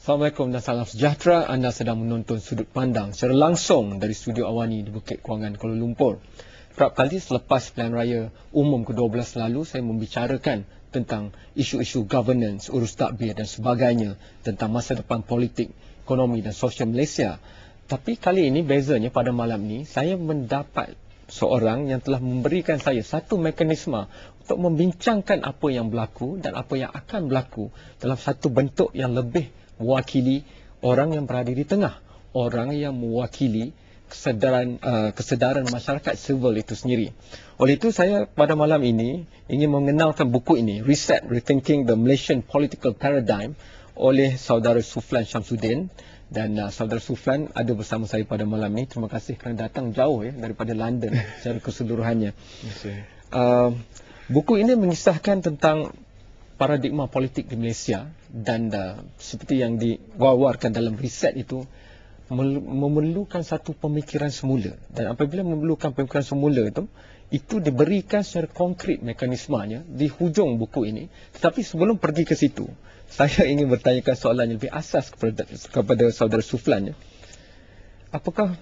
Assalamualaikum dan salam sejahtera. Anda sedang menonton Sudut Pandang secara langsung dari Studio Awani di Bukit Kewangan, Kuala Lumpur. Kerap kali selepas Pilihan Raya Umum ke-12 lalu, saya membicarakan tentang isu-isu governance, urus tadbir dan sebagainya, tentang masa depan politik, ekonomi dan sosial Malaysia. Tapi kali ini bezanya, pada malam ini saya mendapat seorang yang telah memberikan saya satu mekanisme untuk membincangkan apa yang berlaku dan apa yang akan berlaku dalam satu bentuk yang lebih mewakili orang yang berada di tengah, orang yang mewakili kesedaran masyarakat sivil itu sendiri. Oleh itu saya pada malam ini ingin mengenalkan buku ini, Reset, Rethinking the Malaysian Political Paradigm, oleh saudara Suflan Syamsuddin. Dan saudara Suflan ada bersama saya pada malam ini. Terima kasih kerana datang jauh daripada London secara keseluruhannya. Buku ini mengisahkan tentang paradigma politik di Malaysia dan seperti yang diwawarkan dalam riset itu, memerlukan satu pemikiran semula. Dan apabila memerlukan pemikiran semula itu diberikan secara konkret mekanismenya di hujung buku ini. Tetapi sebelum pergi ke situ, saya ingin bertanyakan soalan yang lebih asas kepada saudara Suflan. Apakah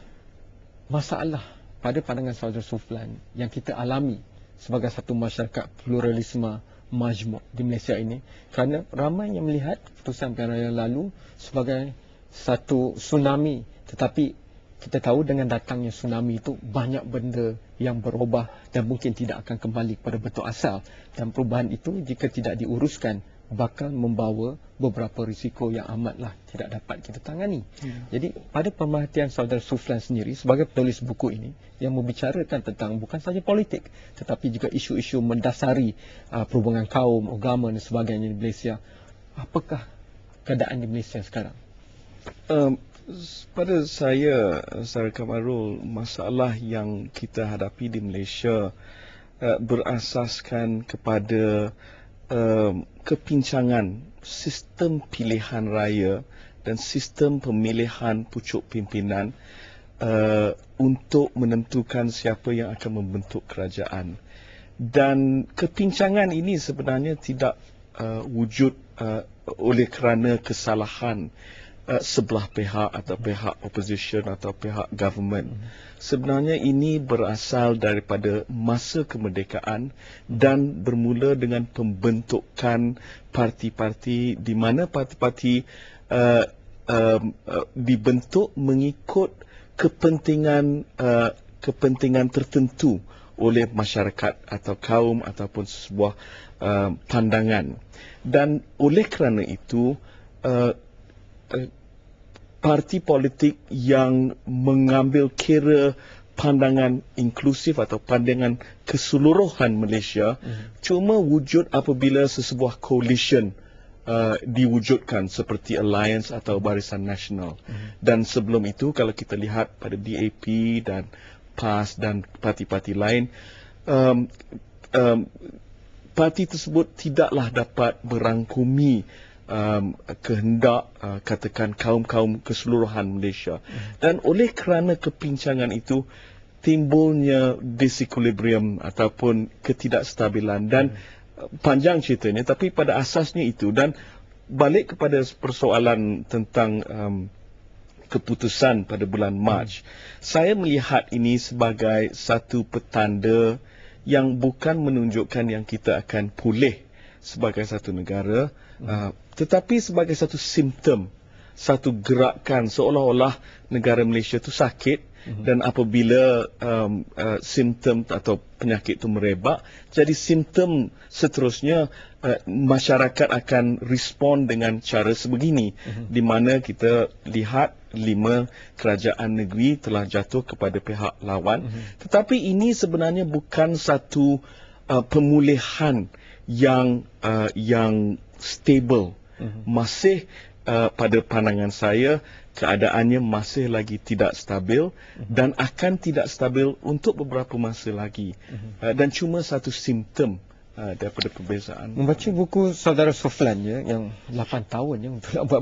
masalah pada pandangan saudara Suflan yang kita alami sebagai satu masyarakat pluralisme majmuk di Malaysia ini, kerana ramai yang melihat keputusan pilihan raya lalu sebagai satu tsunami, tetapi kita tahu dengan datangnya tsunami itu banyak benda yang berubah dan mungkin tidak akan kembali kepada bentuk asal, dan perubahan itu jika tidak diuruskan bakal membawa beberapa risiko yang amatlah tidak dapat kita tangani. Jadi pada pemerhatian saudara Suflan sendiri sebagai penulis buku ini yang membicarakan tentang bukan sahaja politik tetapi juga isu-isu mendasari perhubungan kaum, agama dan sebagainya di Malaysia, apakah keadaan di Malaysia sekarang? Pada saya, Saudara Kamarul, masalah yang kita hadapi di Malaysia berasaskan kepada kepincangan sistem pilihan raya dan sistem pemilihan pucuk pimpinan untuk menentukan siapa yang akan membentuk kerajaan. Dan kepincangan ini sebenarnya tidak wujud oleh kerana kesalahan sebelah pihak atau pihak opposition atau pihak government. Sebenarnya ini berasal daripada masa kemerdekaan dan bermula dengan pembentukan parti-parti di mana parti-parti dibentuk mengikut kepentingan tertentu oleh masyarakat atau kaum ataupun sebuah pandangan. Dan oleh kerana itu parti politik yang mengambil kira pandangan inklusif atau pandangan keseluruhan Malaysia cuma wujud apabila sesebuah coalition diwujudkan seperti Alliance atau Barisan Nasional. Dan sebelum itu kalau kita lihat pada DAP dan PAS dan parti-parti lain, parti tersebut tidaklah dapat merangkumi kehendak katakan kaum-kaum keseluruhan Malaysia. Dan oleh kerana kepincangan itu timbulnya disequilibrium ataupun ketidakstabilan dan panjang ceritanya, tapi pada asasnya itu. Dan balik kepada persoalan tentang keputusan pada bulan Mac, saya melihat ini sebagai satu petanda yang bukan menunjukkan yang kita akan pulih sebagai satu negara, tetapi sebagai satu simptom, satu gerakan seolah-olah negara Malaysia itu sakit. Dan apabila simptom atau penyakit itu merebak, jadi simptom seterusnya masyarakat akan respon dengan cara sebegini, di mana kita lihat 5 kerajaan negeri telah jatuh kepada pihak lawan. Tetapi ini sebenarnya bukan satu pemulihan yang stable. Masih pada pandangan saya keadaannya masih lagi tidak stabil dan akan tidak stabil untuk beberapa masa lagi, dan cuma satu simptom daripada perbezaan. Membaca buku saudara Suflan yang 8 tahun untuk nak buat